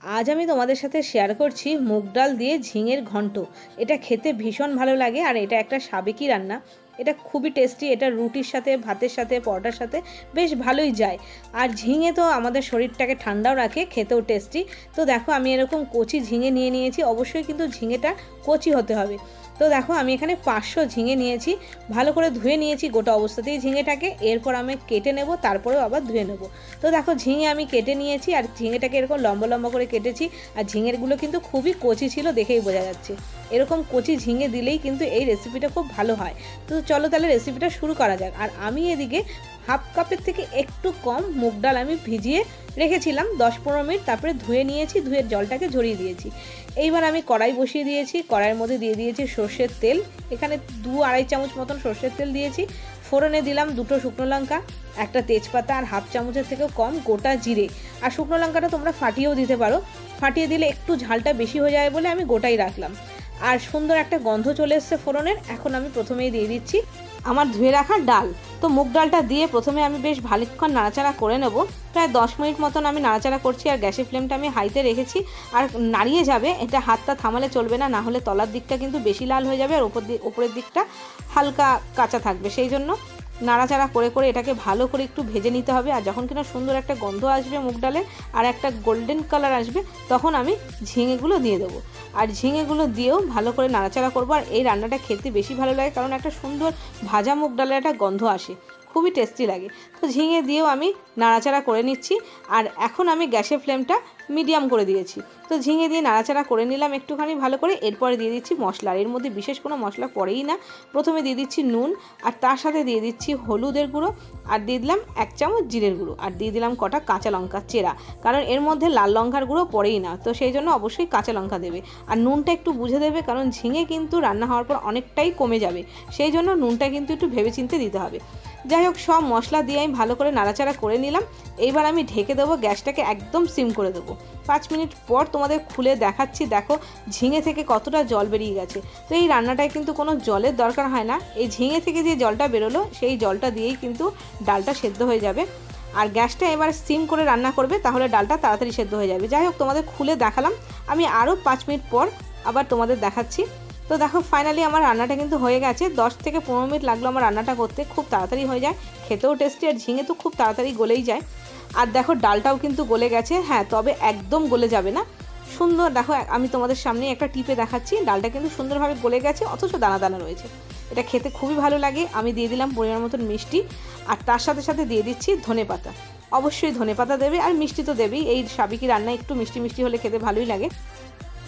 আজ আমি তোমাদের সাথে শেয়ার করছি মুগ ডাল দিয়ে ঝিঙের ঘন্ট। এটা খেতে ভীষণ ভালো লাগে আর এটা একটা সাবেকি রান্না। এটা খুবই টেস্টি, এটা রুটির সাথে, ভাতের সাথে, পরোটার সাথে বেশ ভালোই যায়। আর ঝিঙে তো আমাদের শরীরটাকে ঠান্ডাও রাখে, খেতেও টেস্টি। তো দেখো আমি এরকম কচি ঝিঙে নিয়ে নিয়েছি, অবশ্যই কিন্তু ঝিঙেটা কচি হতে হবে। তো দেখো আমি এখানে 500 ঝিঙে নিয়েছি, ভালো করে ধুয়ে নিয়েছি গোটা অবস্থাতেই ঝিঙেটাকে। এরপর আমি কেটে নেব, তারপরেও আবার ধুয়ে নেব। তো দেখো ঝিঙে আমি কেটে নিয়েছি আর ঝিঙেটাকে এরকম লম্বা লম্বা করে কেটেছি। আর ঝিঙেরগুলো কিন্তু খুবই কচি ছিল, দেখেই বোঝা যাচ্ছে। এরকম কচি ঝিঙে দিলেই কিন্তু এই রেসিপিটা খুব ভালো হয়। তো চলো তাহলে রেসিপিটা শুরু করা যাক। আর আমি এদিকে হাফ কাপের থেকে একটু কম মুগ ডাল আমি ভিজিয়ে রেখেছিলাম 10-15 মিনিট, তারপরে ধুয়ে নিয়েছি, ধুয়ে জলটাকে ঝরিয়ে দিয়েছি। এইবার আমি কড়াই বসিয়ে দিয়েছি, কড়াইয়ের মধ্যে দিয়ে দিয়েছি সর্ষের তেল। এখানে 2-2.5 চামচ মতন সর্ষের তেল দিয়েছি। ফোড়নে দিলাম 2টো শুকনো লঙ্কা, একটা তেজপাতা আর হাফ চামচের থেকেও কম গোটা জিরে। আর শুকনো লঙ্কাটা তোমরা ফাটিয়েও দিতে পারো, ফাটিয়ে দিলে একটু ঝালটা বেশি হয়ে যায় বলে আমি গোটাই রাখলাম। আর সুন্দর একটা গন্ধ চলে এসছে ফোড়নের। এখন আমি প্রথমেই দিয়ে দিচ্ছি আমার ধুয়ে রাখা ডাল। তো মুগ ডালটা দিয়ে প্রথমে আমি বেশ ভালোক্ষণ নাড়াচাড়া করে নেব। প্রায় 10 মিনিট মতন আমি নাড়াচাড়া করছি, আর গ্যাসের ফ্লেমটা আমি হাইতে রেখেছি। আর নাড়িয়ে যাবে, এটা হাতটা থামালে চলবে না, না হলে তলার দিকটা কিন্তু বেশি লাল হয়ে যাবে আর ওপরের দিকটা হালকা কাঁচা থাকবে। সেই জন্য নাড়াচাড়া করে করে এটাকে ভালো করে একটু ভেজে নিতে হবে। আর যখন কিনা সুন্দর একটা গন্ধ আসবে মুগ ডালে আর একটা গোল্ডেন কালার আসবে, তখন আমি ঝিঙেগুলো দিয়ে দেবো। আর ঝিঙেগুলো দিয়েও ভালো করে নাড়াচাড়া করবো। আর এই রান্নাটা খেতে বেশি ভালো লাগে, কারণ একটা সুন্দর ভাজা মুগ ডালের একটা গন্ধ আসে, খুবই টেস্টি লাগে। তো ঝিঙে দিয়েও আমি নাড়াচাড়া করে নিচ্ছি। আর এখন আমি গ্যাসের ফ্লেমটা মিডিয়াম করে দিয়েছি। তো ঝিঙে দিয়ে নাড়াচাড়া করে নিলাম একটুখানি ভালো করে। এরপরে দিয়ে দিচ্ছি মশলা। এর মধ্যে বিশেষ কোনো মশলা পড়েই না। প্রথমে দিয়ে দিচ্ছি নুন, আর তার সাথে দিয়ে দিচ্ছি হলুদের গুঁড়ো, আর দিয়ে দিলাম 1 চামচ জিরের গুঁড়ো, আর দিয়ে দিলাম কটা কাঁচা লঙ্কা চেরা, কারণ এর মধ্যে লাল লঙ্কার গুঁড়ো পড়েই না, তো সেই জন্য অবশ্যই কাঁচা লঙ্কা দেবে। আর নুনটা একটু বুঝে দেবে, কারণ ঝিঙে কিন্তু রান্না হওয়ার পর অনেকটাই কমে যাবে, সেই জন্য নুনটা কিন্তু একটু ভেবেচিন্তে দিতে হবে। যাই হোক, সব মশলা দিয়ে আমি ভালো করে নাড়াচাড়া করে নিলাম। এইবার আমি ঢেকে দেবো, গ্যাসটাকে একদম সিম করে দেবো। 5 মিনিট পর তোমাদের খুলে দেখাচ্ছি। দেখো ঝিঙে থেকে কতটা জল বেরিয়ে গেছে। তো এই রান্নাটায় কিন্তু কোনো জলের দরকার হয় না, এই ঝিঙে থেকে যে জলটা বেরোলো সেই জলটা দিয়েই কিন্তু ডালটা সেদ্ধ হয়ে যাবে। আর গ্যাসটা এবার সিম করে রান্না করবে, তাহলে ডালটা তাড়াতাড়ি সেদ্ধ হয়ে যাবে। যাই হোক, তোমাদের খুলে দেখালাম। আমি আরও 5 মিনিট পর আবার তোমাদের দেখাচ্ছি। তো দেখো ফাইনালি আমার রান্নাটা কিন্তু হয়ে গেছে। 10 থেকে 15 মিনিট লাগলো আমার রান্নাটা করতে, খুব তাড়াতাড়ি হয়ে যায়, খেতেও টেস্টি। আর ঝিঙে তো খুব তাড়াতাড়ি গলেই যায়। আর দেখো ডালটাও কিন্তু গলে গেছে, হ্যাঁ, তবে একদম গলে যাবে না। সুন্দর, দেখো আমি তোমাদের সামনে একটা টিপে দেখাচ্ছি, ডালটা কিন্তু সুন্দরভাবে গলে গেছে, অথচ দানা দানা রয়েছে। এটা খেতে খুবই ভালো লাগে। আমি দিয়ে দিলাম পরিমাণ মতন মিষ্টি, আর তার সাথে সাথে দিয়ে দিচ্ছি ধনেপাতা। অবশ্যই ধনেপাতা দেবে, আর মিষ্টি তো দেবেই। এই সাবিকি রান্না একটু মিষ্টি মিষ্টি হলে খেতে ভালোই লাগে।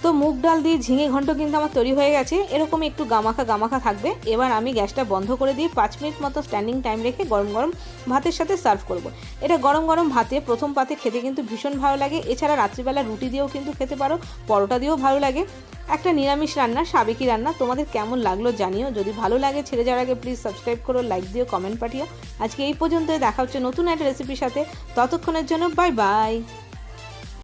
তো মুগ ডাল দিয়ে ঝিঙে ঘন্ট কিন্তু আমার তৈরি হয়ে গেছে, এরকমই একটু গামাখা গামাখা থাকবে। এবার আমি গ্যাসটা বন্ধ করে দিয়ে 5 মিনিট মতো স্ট্যান্ডিং টাইম রেখে গরম গরম ভাতের সাথে সার্ভ করব। এটা গরম গরম ভাতে প্রথম পাতে খেতে কিন্তু ভীষণ ভালো লাগে। এছাড়া রাত্রিবেলা রুটি দিয়েও কিন্তু খেতে পারো, পরোটা দিয়েও ভালো লাগে। একটা নিরামিষ রান্না, সাবেকি রান্না। তোমাদের কেমন লাগলো জানিও। যদি ভালো লাগে ছেড়ে যাওয়ার আগে প্লিজ সাবস্ক্রাইব করো, লাইক দিও, কমেন্ট পাঠিও। আজকে এই পর্যন্তই, দেখা হচ্ছে নতুন একটা রেসিপির সাথে। ততক্ষণের জন্য বাই বাই।